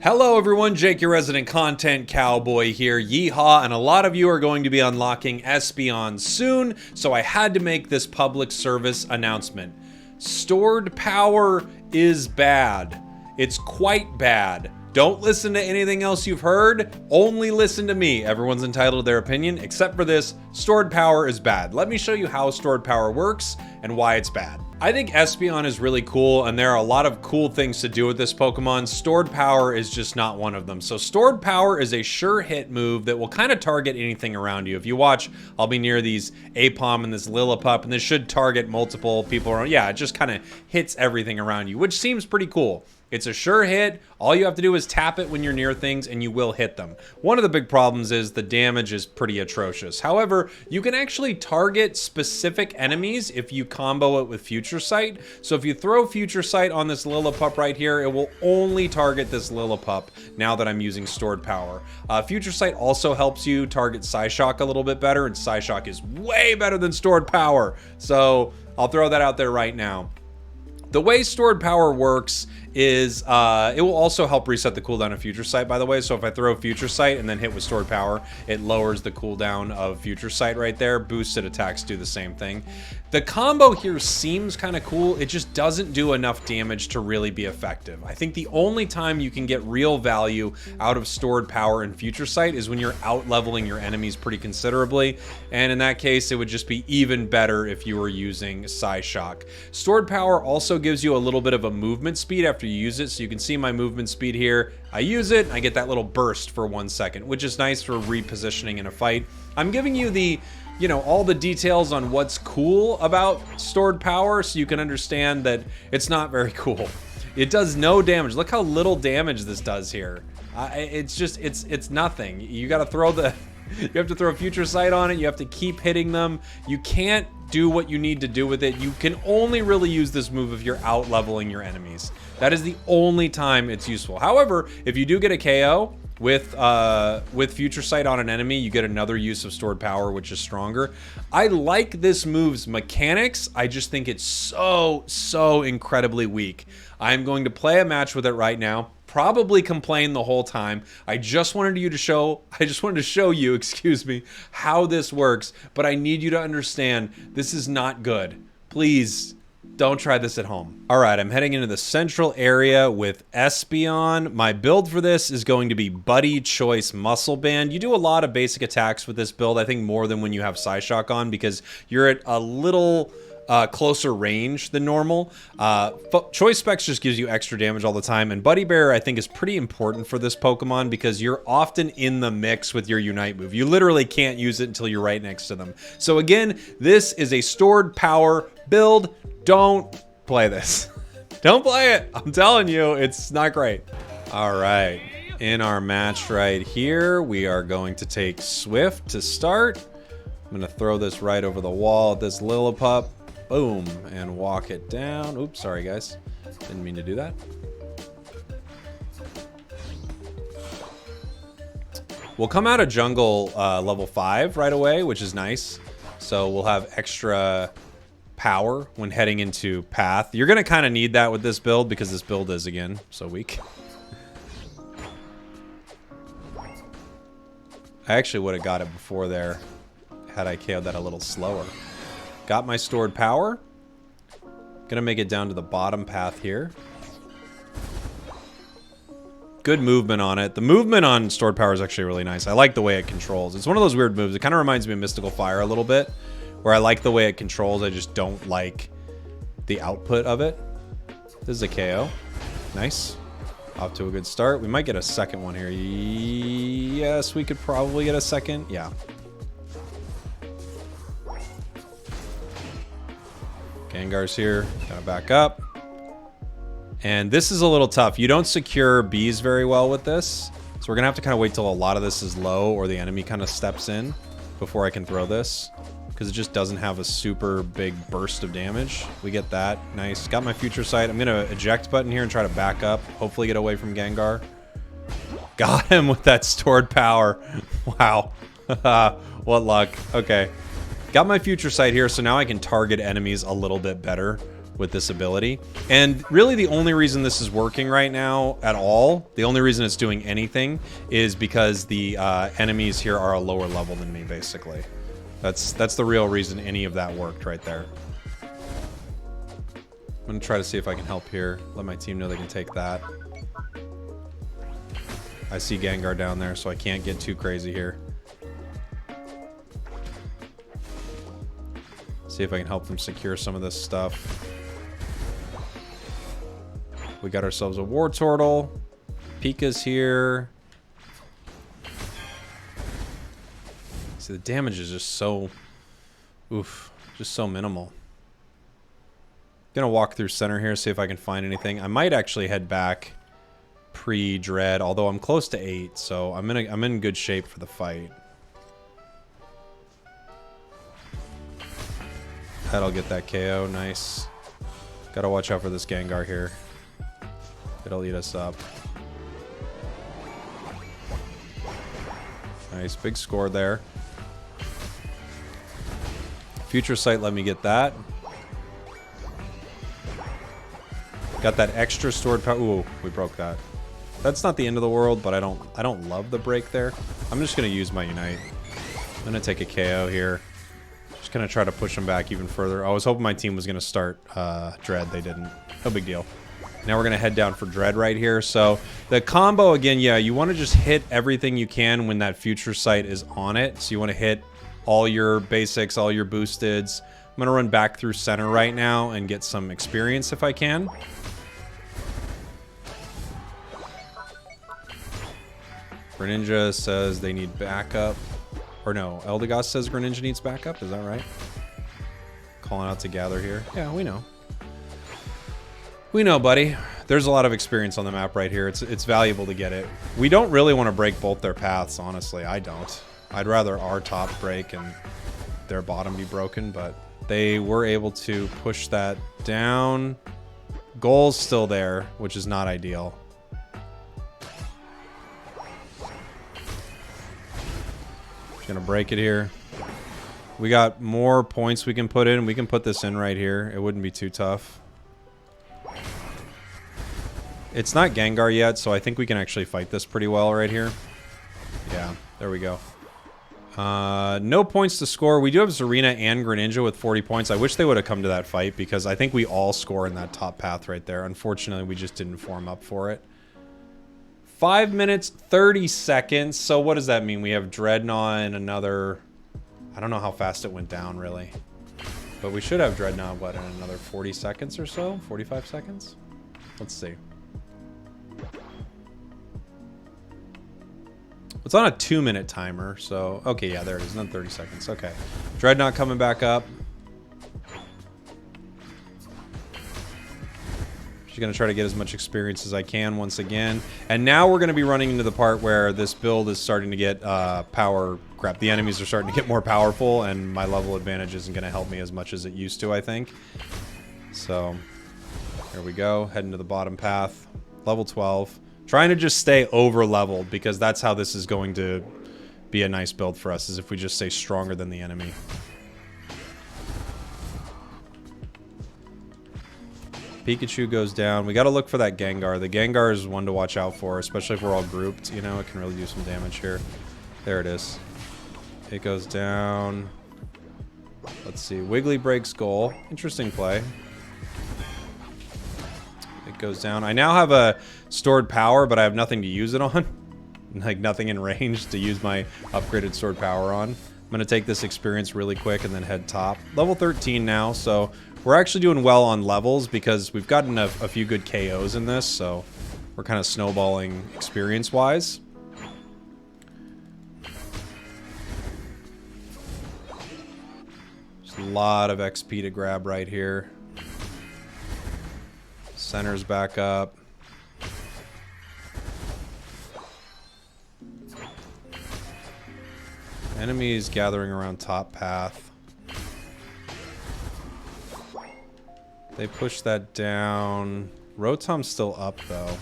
Hello everyone, Jake, your resident content cowboy here, Yeehaw, and a lot of you are going to be unlocking Espeon soon, so I had to make this public service announcement. Stored power is bad. It's quite bad. Don't listen to anything else you've heard, only listen to me. Everyone's entitled to their opinion, except for this. Stored power is bad. Let me show you how stored power works and why it's bad. I think Espeon is really cool, and there are a lot of cool things to do with this Pokemon. Stored power is just not one of them. So stored power is a sure hit move that will kind of target anything around you. If you watch, I'll be near these Apom and this Lillipup, and this should target multiple people around. Yeah, it just kind of hits everything around you, which seems pretty cool. It's a sure hit. All you have to do is tap it when you're near things and you will hit them. One of the big problems is the damage is pretty atrocious. However, you can actually target specific enemies if you combo it with Future Sight. So if you throw Future Sight on this Lillipup right here, it will only target this Lillipup now that I'm using stored power. Future Sight also helps you target Psyshock a little bit better, and Psyshock is way better than stored power. So I'll throw that out there right now. The way stored power works is it will also help reset the cooldown of Future Sight, by the way. So if I throw Future Sight and then hit with stored power, it lowers the cooldown of Future Sight right there. Boosted attacks do the same thing. The combo here seems kind of cool. It just doesn't do enough damage to really be effective. I think the only time you can get real value out of stored power in Future Sight is when you're out leveling your enemies pretty considerably. And in that case, it would just be even better if you were using Psyshock. Stored power also gives you a little bit of a movement speed after you use it. So you can see my movement speed here. I use it, I get that little burst for 1 second, which is nice for repositioning in a fight. I'm giving you the, all the details on what's cool about stored power so you can understand that it's not very cool. It does no damage. Look how little damage this does here. It's nothing. You got to throw you have to throw Future Sight on it. You have to keep hitting them. You can't do what you need to do with it. You can only really use this move if you're out leveling your enemies. That is the only time it's useful. However, if you do get a KO with Future Sight on an enemy, you get another use of stored power, which is stronger. I like this move's mechanics. I just think it's so incredibly weak. I'm going to play a match with it right now. Probably complain the whole time. I just wanted to show you, excuse me, how this works, but I need you to understand this is not good. Please don't try this at home. All right, I'm heading into the central area with Espeon. My build for this is going to be Buddy Choice Muscle Band. You do a lot of basic attacks with this build, I think more than when you have Psyshock on, because you're at a little closer range than normal. Choice Specs just gives you extra damage all the time, and Buddy Bear I think is pretty important for this Pokemon because you're often in the mix with your Unite move. You literally can't use it until you're right next to them. So again, this is a stored power build. Don't play this. Don't play it. I'm telling you, it's not great. All right, in our match right here, we are going to take Swift to start. I'm gonna throw this right over the wall at this Lillipup. Boom, and walk it down. Oops, sorry guys. Didn't mean to do that. We'll come out of jungle level 5 right away, which is nice. So we'll have extra power when heading into path. You're gonna kind of need that with this build because this build is, again, so weak. I actually would have got it before there had I KO'd that a little slower. Got my stored power. Gonna make it down to the bottom path here. Good movement on it. The movement on stored power is actually really nice. I like the way it controls. It's one of those weird moves. It kind of reminds me of Mystical Fire a little bit, where I like the way it controls. I just don't like the output of it. This is a KO. Nice. Off to a good start. We might get a second one here. Yes, we could probably get a second. Yeah. Gengar's here, gotta back up. And this is a little tough. You don't secure bees very well with this. So we're gonna have to kind of wait till a lot of this is low or the enemy kind of steps in before I can throw this. Because it just doesn't have a super big burst of damage. We get that, nice. Got my Future Sight. I'm gonna eject button here and try to back up. Hopefully get away from Gengar. Got him with that stored power. Wow, what luck, okay. Got my Future Sight here, so now I can target enemies a little bit better with this ability. And really the only reason this is working right now at all, the only reason it's doing anything, is because the enemies here are a lower level than me, basically. That's the real reason any of that worked right there. I'm gonna try to see if I can help here. Let my team know they can take that. I see Gengar down there, so I can't get too crazy here. See if I can help them secure some of this stuff. We got ourselves a Wartortle. Pika's here. See, the damage is just so... Oof. Just so minimal. Gonna walk through center here, see if I can find anything. I might actually head back pre-Dread, although I'm close to 8, so I'm in good shape for the fight. That'll get that KO, nice. Gotta watch out for this Gengar here. It'll eat us up. Nice, big score there. Future Sight let me get that. Got that extra stored power. Ooh, we broke that. That's not the end of the world, but I don't love the break there. I'm just gonna use my Unite. I'm gonna take a KO here. Just gonna try to push him back even further. I was hoping my team was gonna start Dread. They didn't. No big deal. Now we're gonna head down for Dread right here. So the combo again, yeah, you want to just hit everything you can when that Future Sight is on it. So you want to hit all your basics, all your boosteds. I'm gonna run back through center right now and get some experience if I can. Greninja says they need backup. Or no, Eldegoss says Greninja needs backup. Is that right? Calling out to Gather here. Yeah, we know. We know, buddy. There's a lot of experience on the map right here. It's valuable to get it. We don't really want to break both their paths, honestly. I don't. I'd rather our top break and their bottom be broken, but they were able to push that down. Goal's still there, which is not ideal. Gonna break it here. We got more points we can put in. We can put this in right here. It wouldn't be too tough. It's not Gengar yet, so I think we can actually fight this pretty well right here. Yeah, there we go. No points to score. We do have Zarina and Greninja with 40 points. I wish they would have come to that fight because I think we all score in that top path right there. Unfortunately, we just didn't form up for it. 5 minutes, 30 seconds. So what does that mean? We have Dreadnought and another... I don't know how fast it went down, really. But we should have Dreadnought, what, in another 40 seconds or so? 45 seconds? Let's see. It's on a 2-minute timer, so... Okay, yeah, there it is. Another 30 seconds. Okay. Dreadnought coming back up. Going to try to get as much experience as I can once again. And now we're going to be running into the part where this build is starting to get power crap. The enemies are starting to get more powerful, and my level advantage isn't going to help me as much as it used to, I think. So, here we go. Heading to the bottom path. Level 12. Trying to just stay over-leveled, because that's how this is going to be a nice build for us, is if we just stay stronger than the enemy. Pikachu goes down. We got to look for that Gengar. The Gengar is one to watch out for, especially if we're all grouped. You know, it can really do some damage here. There it is. It goes down. Let's see. Wiggly breaks goal. Interesting play. It goes down. I now have a stored power, but I have nothing to use it on. Like, nothing in range to use my upgraded stored power on. I'm going to take this experience really quick and then head top. Level 13 now, so... We're actually doing well on levels because we've gotten a few good KOs in this, so we're kind of snowballing experience-wise. Just a lot of XP to grab right here. Center's back up. Enemies gathering around top path. They push that down. Rotom's still up, though.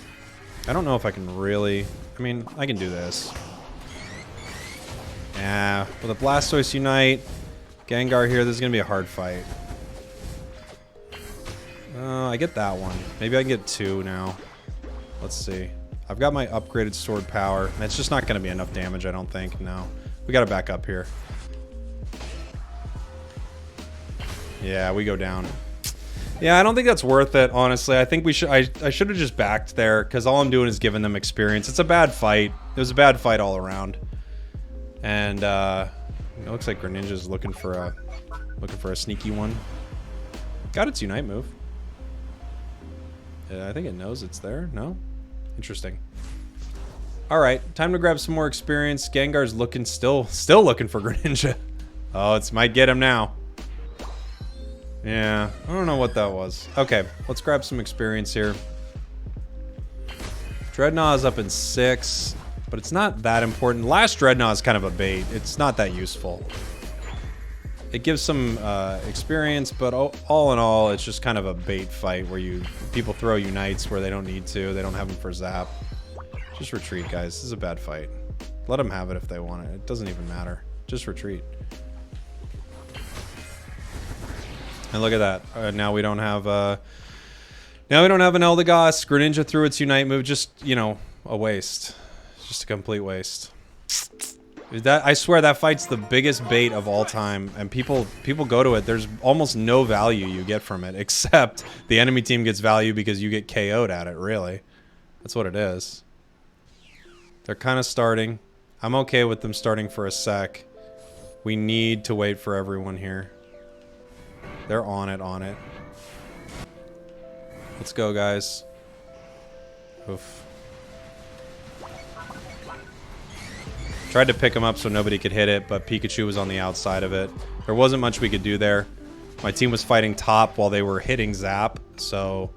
I don't know if I can really... I mean, I can do this. Yeah, with a Blastoise Unite, Gengar here, this is going to be a hard fight. I get that one. Maybe I can get 2 now. Let's see. I've got my upgraded stored power. It's just not going to be enough damage, I don't think. No. We got to back up here. Yeah, we go down. Yeah, I don't think that's worth it, honestly. I think we should. I should have just backed there, because all I'm doing is giving them experience. It's a bad fight. It was a bad fight all around. And it looks like Greninja's looking for a sneaky one. Got its Unite move. I think it knows it's there. No? Interesting. All right, time to grab some more experience. Gengar's looking still looking for Greninja. Oh, it might get him now. Yeah, I don't know what that was. Okay, let's grab some experience here. Dreadnought is up in 6, but it's not that important. Last Dreadnought is kind of a bait. It's not that useful. It gives some experience, but all in all, it's just kind of a bait fight where people throw Unites where they don't need to. They don't have them for Zap. Just retreat, guys. This is a bad fight. Let them have it if they want it. It doesn't even matter. Just retreat. And look at that. Now we don't have an Eldegoss. Greninja threw its Unite move. Just, you know, a waste. Just a complete waste. I swear that fight's the biggest bait of all time, and people go to it. There's almost no value you get from it, except the enemy team gets value because you get KO'd at it, really. That's what it is. They're kind of starting. I'm okay with them starting for a sec. We need to wait for everyone here. They're on it. Let's go, guys. Oof. Tried to pick him up so nobody could hit it, but Pikachu was on the outside of it. There wasn't much we could do there. My team was fighting top while they were hitting Zap, so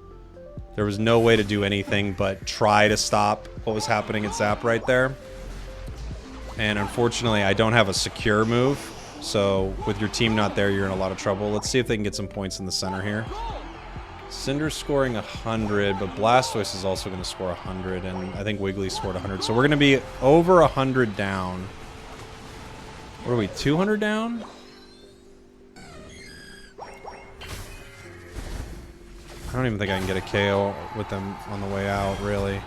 there was no way to do anything but try to stop what was happening at Zap right there. And unfortunately, I don't have a secure move, so with your team not there, you're in a lot of trouble. Let's see if they can get some points in the center here. Cinder's scoring 100, but Blastoise is also going to score 100, and I think Wiggly scored 100. So we're going to be over 100 down. What are we, 200 down? I don't even think I can get a KO with them on the way out, really.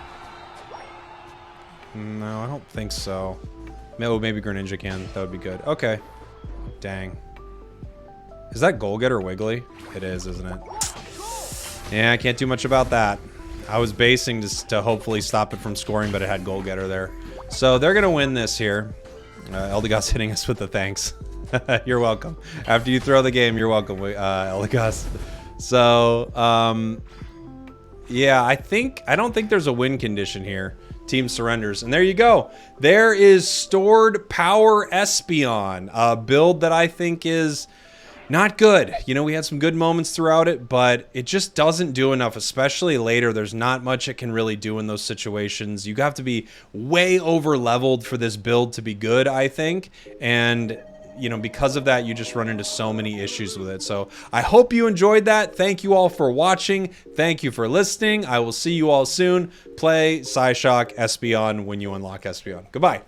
No, I don't think so. Maybe Greninja can. That would be good. Okay. Dang. Is that goal getter Wiggly? It is, isn't it? Yeah, I can't do much about that. I was basing to hopefully stop it from scoring, but it had goal getter there. So they're going to win this here. Eldegoss hitting us with the thanks. You're welcome. After you throw the game, you're welcome, Eldegoss. So, yeah, I don't think there's a win condition here. Team surrenders. And there you go. There is Stored Power Espeon, a build that I think is not good. You know, we had some good moments throughout it, but it just doesn't do enough, especially later. There's not much it can really do in those situations. You have to be way over leveled for this build to be good, I think. And, you know, because of that, you just run into so many issues with it. So I hope you enjoyed that. Thank you all for watching. Thank you for listening. I will see you all soon. Play Psyshock Espeon when you unlock Espeon. Goodbye.